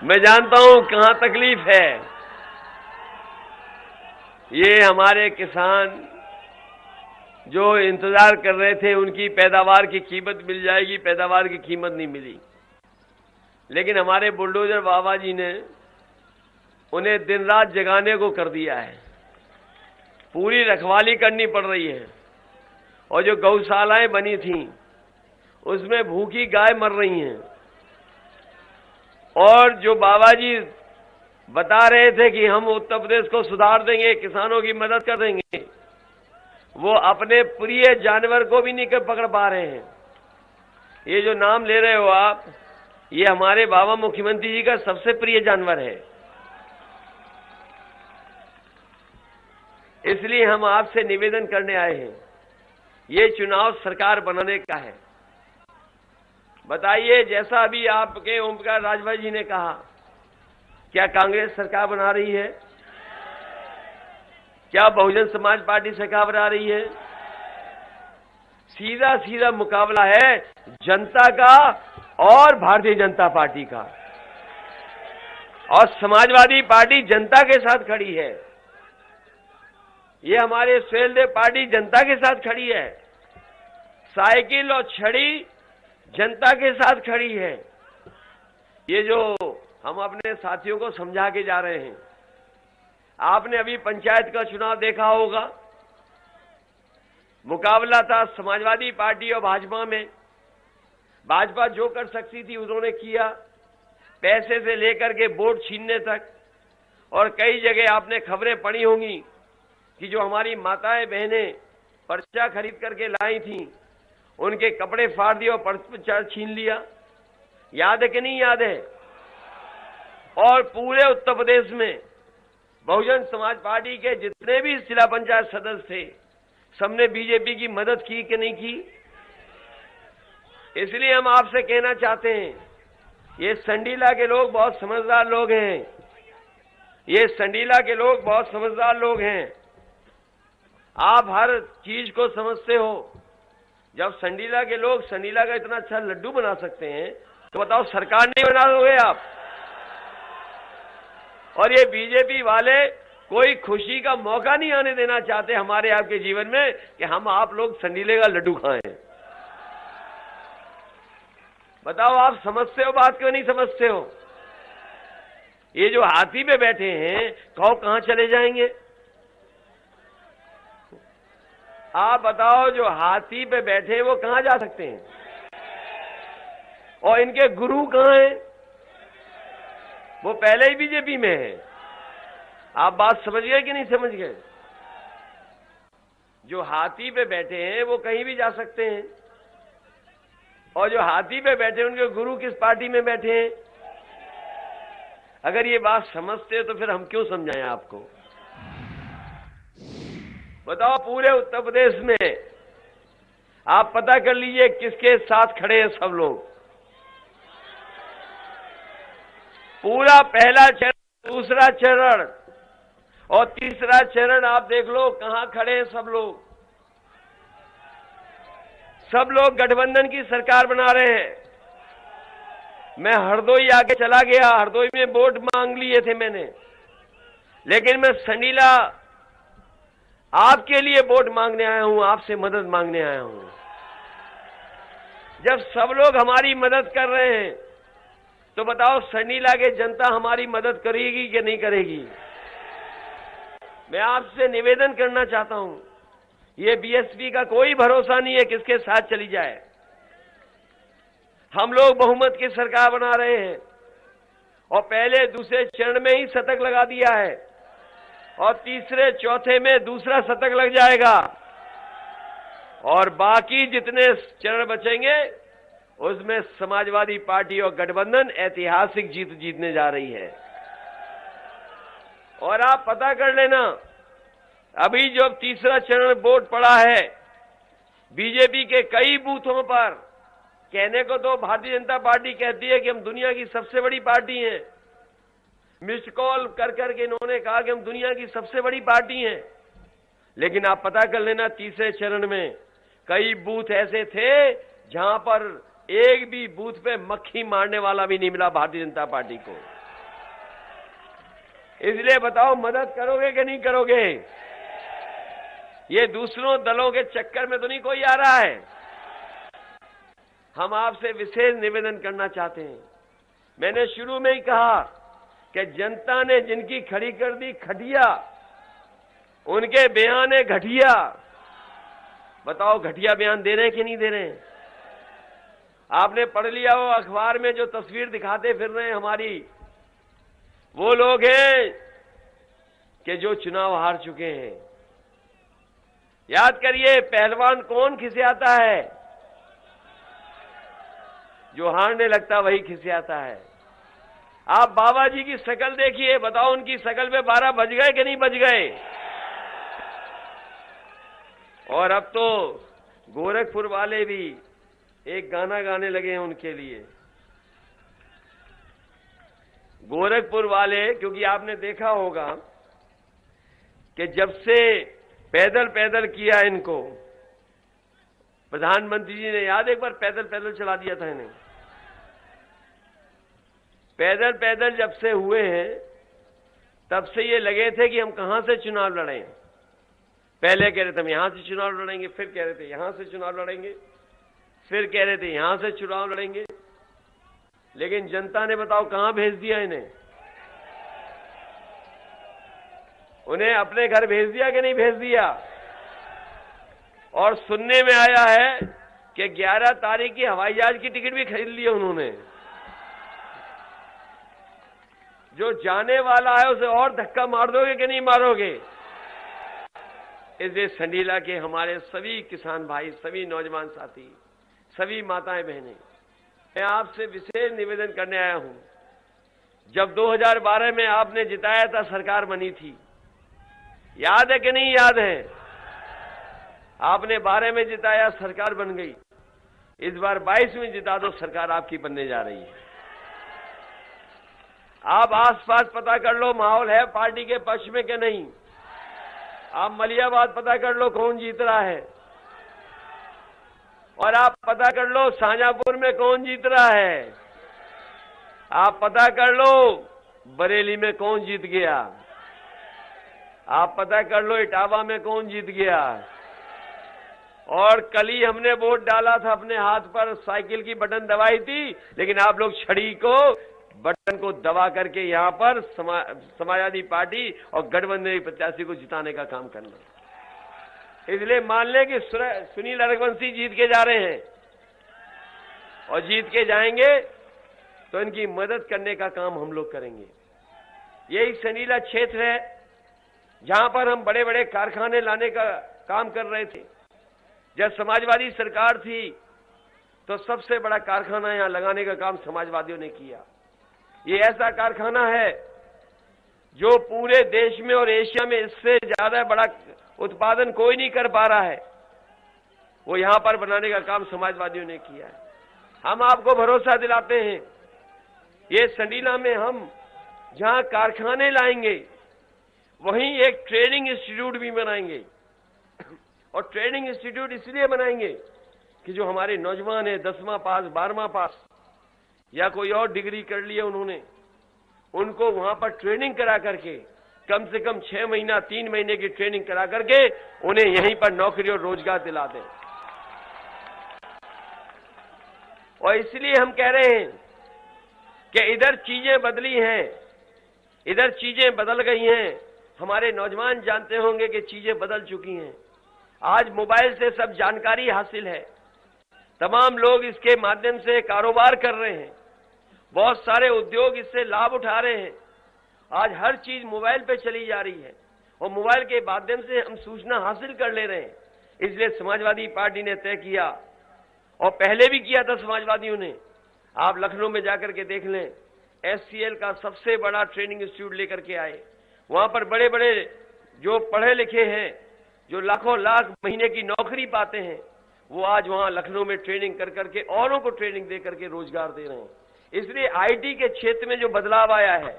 मैं जानता हूं कहां तकलीफ है। ये हमारे किसान जो इंतजार कर रहे थे, उनकी पैदावार की कीमत मिल जाएगी, पैदावार की कीमत नहीं मिली। लेकिन हमारे बुलडोजर बाबा जी ने उन्हें दिन रात जगाने को कर दिया है। पूरी रखवाली करनी पड़ रही है। और जो गौशालाएं बनी थीं, उसमें भूखी गाय मर रही हैं। और जो बाबा जी बता रहे थे कि हम उत्तर प्रदेश को सुधार देंगे, किसानों की मदद कर देंगे, वो अपने प्रिय जानवर को भी नहीं पकड़ पा रहे हैं। ये जो नाम ले रहे हो आप, ये हमारे बाबा मुख्यमंत्री जी का सबसे प्रिय जानवर है। इसलिए हम आपसे निवेदन करने आए हैं। ये चुनाव सरकार बनाने का है। बताइए, जैसा अभी आपके ओम प्रकाश राजभर जी ने कहा, क्या कांग्रेस सरकार बना रही है? क्या बहुजन समाज पार्टी सरकार बना रही है? सीधा सीधा मुकाबला है जनता का और भारतीय जनता पार्टी का। और समाजवादी पार्टी जनता के साथ खड़ी है। ये हमारे सुहेलदेव पार्टी जनता के साथ खड़ी है। साइकिल और छड़ी जनता के साथ खड़ी है। ये जो हम अपने साथियों को समझा के जा रहे हैं, आपने अभी पंचायत का चुनाव देखा होगा। मुकाबला था समाजवादी पार्टी और भाजपा में। भाजपा जो कर सकती थी उन्होंने किया, पैसे से लेकर के वोट छीनने तक। और कई जगह आपने खबरें पढ़ी होंगी कि जो हमारी माताएं बहनें पर्चा खरीद करके लाई थीं, उनके कपड़े फाड़ दिए और पर्चा छीन लिया। याद है कि नहीं याद है? और पूरे उत्तर प्रदेश में बहुजन समाज पार्टी के जितने भी जिला पंचायत सदस्य थे, सबने बीजेपी की मदद की कि नहीं की? इसलिए हम आपसे कहना चाहते हैं, ये संडीला के लोग बहुत समझदार लोग हैं। ये संडीला के लोग बहुत समझदार लोग हैं। आप हर चीज को समझते हो। जब संडीला के लोग संडीला का इतना अच्छा लड्डू बना सकते हैं, तो बताओ सरकार नहीं बना दोगे आप? और ये बीजेपी वाले कोई खुशी का मौका नहीं आने देना चाहते हमारे आपके जीवन में कि हम आप लोग संडीले का लड्डू खाएं। बताओ, आप समझते हो बात क्यों नहीं समझते हो? ये जो हाथी पे बैठे हैं, कहां चले जाएंगे? आप बताओ, जो हाथी पे बैठे हैं वो कहां जा सकते हैं? और इनके गुरु कहां हैं? वो पहले ही बीजेपी में है। आप बात समझ गए कि नहीं समझ गए? जो हाथी पे बैठे हैं वो कहीं भी जा सकते हैं। और जो हाथी पे बैठे हैं, उनके गुरु किस पार्टी में बैठे हैं? अगर ये बात समझते हो तो फिर हम क्यों समझाएं आपको? बताओ, पूरे उत्तर प्रदेश में आप पता कर लीजिए किसके साथ खड़े हैं सब लोग। पूरा पहला चरण, दूसरा चरण और तीसरा चरण आप देख लो कहां खड़े हैं सब लोग। सब लोग गठबंधन की सरकार बना रहे हैं। मैं हरदोई आके चला गया, हरदोई में वोट मांग लिए थे मैंने, लेकिन मैं संडीला आपके लिए वोट मांगने आया हूं, आपसे मदद मांगने आया हूं। जब सब लोग हमारी मदद कर रहे हैं, तो बताओ संडीला के जनता हमारी मदद करेगी कि नहीं करेगी? मैं आपसे निवेदन करना चाहता हूं, ये बीएसपी का कोई भरोसा नहीं है किसके साथ चली जाए। हम लोग बहुमत की सरकार बना रहे हैं और पहले दूसरे चरण में ही शतक लगा दिया है और तीसरे चौथे में दूसरा शतक लग जाएगा। और बाकी जितने चरण बचेंगे उसमें समाजवादी पार्टी और गठबंधन ऐतिहासिक जीत जीतने जा रही है। और आप पता कर लेना, अभी जो तीसरा चरण वोट पड़ा है, बीजेपी के कई बूथों पर, कहने को तो भारतीय जनता पार्टी कहती है कि हम दुनिया की सबसे बड़ी पार्टी हैं। मिस्ड कॉल कर करके इन्होंने कहा कि हम दुनिया की सबसे बड़ी पार्टी हैं। लेकिन आप पता कर लेना, तीसरे चरण में कई बूथ ऐसे थे जहां पर एक भी बूथ पे मक्खी मारने वाला भी नहीं मिला भारतीय जनता पार्टी को। इसलिए बताओ मदद करोगे कि नहीं करोगे? ये दूसरों दलों के चक्कर में तो नहीं कोई आ रहा है। हम आपसे विशेष निवेदन करना चाहते हैं। मैंने शुरू में ही कहा कि जनता ने जिनकी खड़ी कर दी खटिया, उनके बयान है घटिया। बताओ घटिया बयान दे रहे हैं कि नहीं दे रहे हैं? आपने पढ़ लिया हो अखबार में जो तस्वीर दिखाते फिर रहे हैं हमारी, वो लोग हैं कि जो चुनाव हार चुके हैं। याद करिए, पहलवान कौन खिसियाता है? जो हारने लगता वही खिसियाता है। आप बाबा जी की शक्ल देखिए, बताओ उनकी शक्ल पे 12 बज गए कि नहीं बज गए? और अब तो गोरखपुर वाले भी एक गाना गाने लगे हैं उनके लिए। गोरखपुर वाले, क्योंकि आपने देखा होगा कि जब से पैदल पैदल किया इनको, प्रधानमंत्री जी ने याद एक बार पैदल पैदल चला दिया था इन्हें। पैदल पैदल जब से हुए हैं तब से ये लगे थे कि हम कहां से चुनाव लड़ें। पहले कह रहे थे हम यहां से चुनाव लड़ेंगे, फिर कह रहे थे यहां से चुनाव लड़ेंगे, फिर कह रहे थे यहां से चुनाव लड़ेंगे। लेकिन जनता ने बताओ कहां भेज दिया इन्हें? उन्हें अपने घर भेज दिया कि नहीं भेज दिया? और सुनने में आया है कि 11 तारीख की हवाई जहाज की टिकट भी खरीद ली है उन्होंने। जो जाने वाला है उसे और धक्का मार दोगे कि नहीं मारोगे? इसलिए संडीला के हमारे सभी किसान भाई, सभी नौजवान साथी, सभी माताएं बहनें, मैं आपसे विशेष निवेदन करने आया हूं। जब 2012 में आपने जिताया था, सरकार बनी थी, याद है कि नहीं याद है? आपने 12 में जिताया, सरकार बन गई। इस बार 22 में जिता दो, सरकार आपकी बनने जा रही है। आप आसपास पता कर लो माहौल है पार्टी के पक्ष में कि नहीं। आप मलियाबाद पता कर लो कौन जीत रहा है, और आप पता कर लो शाहजहांपुर में कौन जीत रहा है। आप पता कर लो बरेली में कौन जीत गया। आप पता कर लो इटावा में कौन जीत गया। और कल ही हमने वोट डाला था, अपने हाथ पर साइकिल की बटन दबाई थी, लेकिन आप लोग छड़ी को, बटन को दबा करके यहां पर समाजवादी पार्टी और गठबंधन प्रत्याशी को जिताने का काम करना। इसलिए मान लें कि सुनील रघुवंशी जीत के जा रहे हैं, और जीत के जाएंगे तो इनकी मदद करने का काम हम लोग करेंगे। यही संडीला क्षेत्र है जहां पर हम बड़े बड़े कारखाने लाने का काम कर रहे थे। जब समाजवादी सरकार थी तो सबसे बड़ा कारखाना यहां लगाने का काम समाजवादियों ने किया। ये ऐसा कारखाना है जो पूरे देश में और एशिया में इससे ज्यादा बड़ा उत्पादन कोई नहीं कर पा रहा है, वो यहां पर बनाने का काम समाजवादियों ने किया है। हम आपको भरोसा दिलाते हैं, ये संडीला में हम जहां कारखाने लाएंगे वहीं एक ट्रेनिंग इंस्टीट्यूट भी बनाएंगे। और ट्रेनिंग इंस्टीट्यूट इसलिए बनाएंगे कि जो हमारे नौजवान हैं 10वां पास, 12वां पास या कोई और डिग्री कर ली है उन्होंने, उनको वहां पर ट्रेनिंग करा करके कम से कम 6 महीना 3 महीने की ट्रेनिंग करा करके उन्हें यहीं पर नौकरी और रोजगार दिला दें। और इसलिए हम कह रहे हैं कि इधर चीजें बदली हैं, इधर चीजें बदल गई हैं। हमारे नौजवान जानते होंगे कि चीजें बदल चुकी हैं। आज मोबाइल से सब जानकारी हासिल है, तमाम लोग इसके माध्यम से कारोबार कर रहे हैं, बहुत सारे उद्योग इससे लाभ उठा रहे हैं। आज हर चीज मोबाइल पे चली जा रही है और मोबाइल के माध्यम से हम सूचना हासिल कर ले रहे हैं। इसलिए समाजवादी पार्टी ने तय किया, और पहले भी किया था समाजवादियों ने, आप लखनऊ में जाकर के देख लें, SCL का सबसे बड़ा ट्रेनिंग इंस्टीट्यूट लेकर के आए। वहां पर बड़े बड़े जो पढ़े लिखे हैं, जो लाखों लाख महीने की नौकरी पाते हैं, वो आज वहां लखनऊ में ट्रेनिंग कर करके औरों को ट्रेनिंग दे करके रोजगार दे रहे हैं। इसलिए IT के क्षेत्र में जो बदलाव आया है,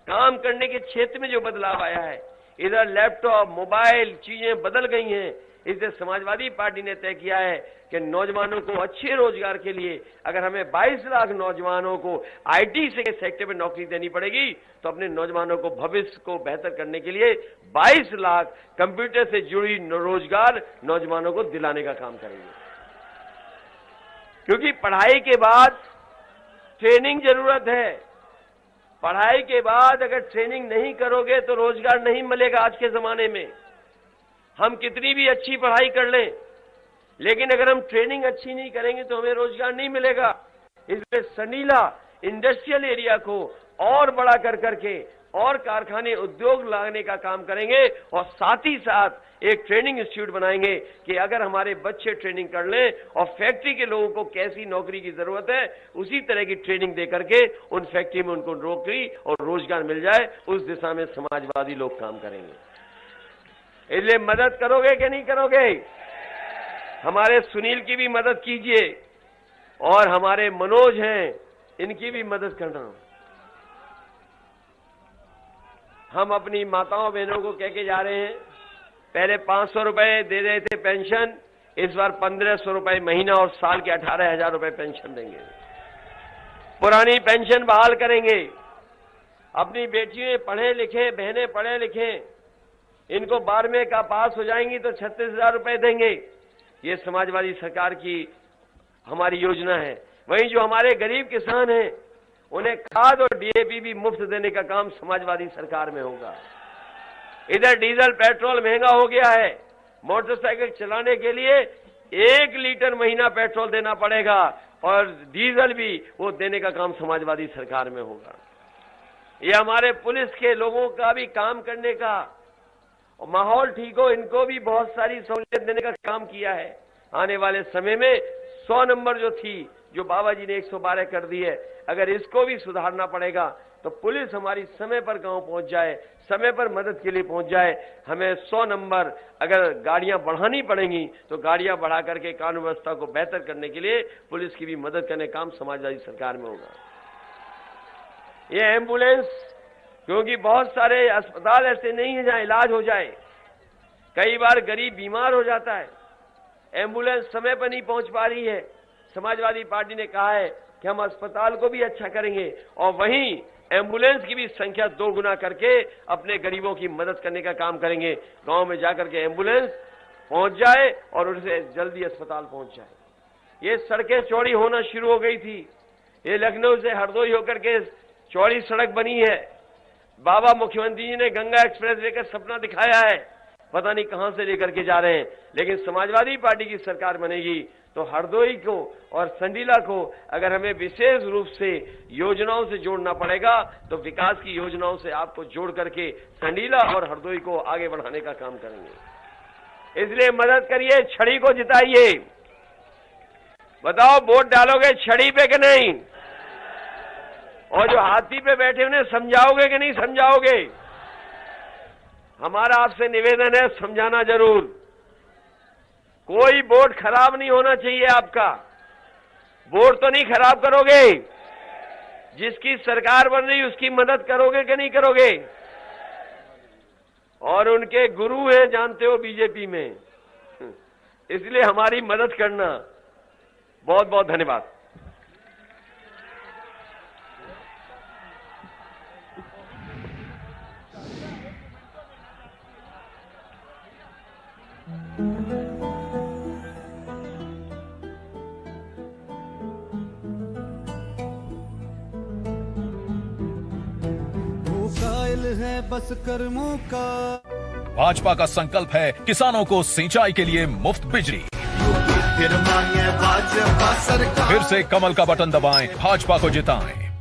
काम करने के क्षेत्र में जो बदलाव आया है, इधर लैपटॉप, मोबाइल, चीजें बदल गई हैं। इसलिए समाजवादी पार्टी ने तय किया है कि नौजवानों को अच्छे रोजगार के लिए अगर हमें 22 लाख नौजवानों को आईटी सेक्टर में नौकरी देनी पड़ेगी, तो अपने नौजवानों को भविष्य को बेहतर करने के लिए 22 लाख कंप्यूटर से जुड़ी रोजगार नौजवानों को दिलाने का काम करेंगे। क्योंकि पढ़ाई के बाद ट्रेनिंग जरूरत है। पढ़ाई के बाद अगर ट्रेनिंग नहीं करोगे तो रोजगार नहीं मिलेगा। आज के जमाने में हम कितनी भी अच्छी पढ़ाई कर लें, लेकिन अगर हम ट्रेनिंग अच्छी नहीं करेंगे तो हमें रोजगार नहीं मिलेगा। इसलिए संडीला इंडस्ट्रियल एरिया को और बड़ा कर करके और कारखाने उद्योग लाने का काम करेंगे और साथ ही साथ एक ट्रेनिंग इंस्टीट्यूट बनाएंगे कि अगर हमारे बच्चे ट्रेनिंग कर लें और फैक्ट्री के लोगों को कैसी नौकरी की जरूरत है उसी तरह की ट्रेनिंग दे करके उन फैक्ट्री में उनको नौकरी और रोजगार मिल जाए, उस दिशा में समाजवादी लोग काम करेंगे। इसलिए मदद करोगे कि नहीं करोगे? हमारे सुनील की भी मदद कीजिए और हमारे मनोज हैं इनकी भी मदद करना। हम अपनी माताओं बहनों को कह के जा रहे हैं, पहले 500 रुपए दे रहे थे पेंशन, इस बार 1500 रुपए महीना और साल के 18,000 रुपए पेंशन देंगे। पुरानी पेंशन बहाल करेंगे। अपनी बेटियां पढ़े लिखे, बहनें पढ़े लिखे, इनको 12वें का पास हो जाएंगी तो 36,000 रुपए देंगे। ये समाजवादी सरकार की हमारी योजना है। वहीं जो हमारे गरीब किसान हैं उन्हें खाद और डीएपी भी मुफ्त देने का काम समाजवादी सरकार में होगा। इधर डीजल पेट्रोल महंगा हो गया है, मोटरसाइकिल चलाने के लिए 1 लीटर महीना पेट्रोल देना पड़ेगा और डीजल भी वो देने का काम समाजवादी सरकार में होगा। ये हमारे पुलिस के लोगों का भी काम करने का और माहौल ठीक हो, इनको भी बहुत सारी सहूलियत देने का काम किया है। आने वाले समय में 100 नंबर जो थी, जो बाबा जी ने 112 कर दी है, अगर इसको भी सुधारना पड़ेगा तो पुलिस हमारी समय पर गांव पहुंच जाए, समय पर मदद के लिए पहुंच जाए। हमें 100 नंबर अगर गाड़ियां बढ़ानी पड़ेंगी तो गाड़ियां बढ़ा करके कानून व्यवस्था को बेहतर करने के लिए पुलिस की भी मदद करने का काम समाजवादी सरकार में होगा। ये एम्बुलेंस, क्योंकि बहुत सारे अस्पताल ऐसे नहीं है जहां इलाज हो जाए, कई बार गरीब बीमार हो जाता है, एम्बुलेंस समय पर नहीं पहुंच पा रही है। समाजवादी पार्टी ने कहा है कि हम अस्पताल को भी अच्छा करेंगे और वहीं एम्बुलेंस की भी संख्या 2 गुना करके अपने गरीबों की मदद करने का काम करेंगे। गांव में जाकर के एम्बुलेंस पहुंच जाए और उनसे जल्दी अस्पताल पहुंच जाए। ये सड़कें चौड़ी होना शुरू हो गई थी। ये लखनऊ से हरदोई होकर के चौड़ी सड़क बनी है। बाबा मुख्यमंत्री जी ने गंगा एक्सप्रेस लेकर सपना दिखाया है, पता नहीं कहां से लेकर के जा रहे हैं। लेकिन समाजवादी पार्टी की सरकार बनेगी तो हरदोई को और संडीला को अगर हमें विशेष रूप से योजनाओं से जोड़ना पड़ेगा तो विकास की योजनाओं से आपको जोड़ करके संडीला और हरदोई को आगे बढ़ाने का काम करेंगे। इसलिए मदद करिए, छड़ी को जिताइए। बताओ वोट डालोगे छड़ी पे कि नहीं? और जो हाथी पे बैठे उन्हें समझाओगे कि नहीं समझाओगे? हमारा आपसे निवेदन है, समझाना जरूर। कोई वोट खराब नहीं होना चाहिए आपका। वोट तो नहीं खराब करोगे? जिसकी सरकार बन रही उसकी मदद करोगे कि नहीं करोगे? और उनके गुरु हैं जानते हो बीजेपी में, इसलिए हमारी मदद करना। बहुत बहुत धन्यवाद। है बस कर्मों का। भाजपा का संकल्प है किसानों को सिंचाई के लिए मुफ्त बिजली। फिर मांगे भाजपा सरकार। फिर से कमल का बटन दबाएं, भाजपा को जिताएं।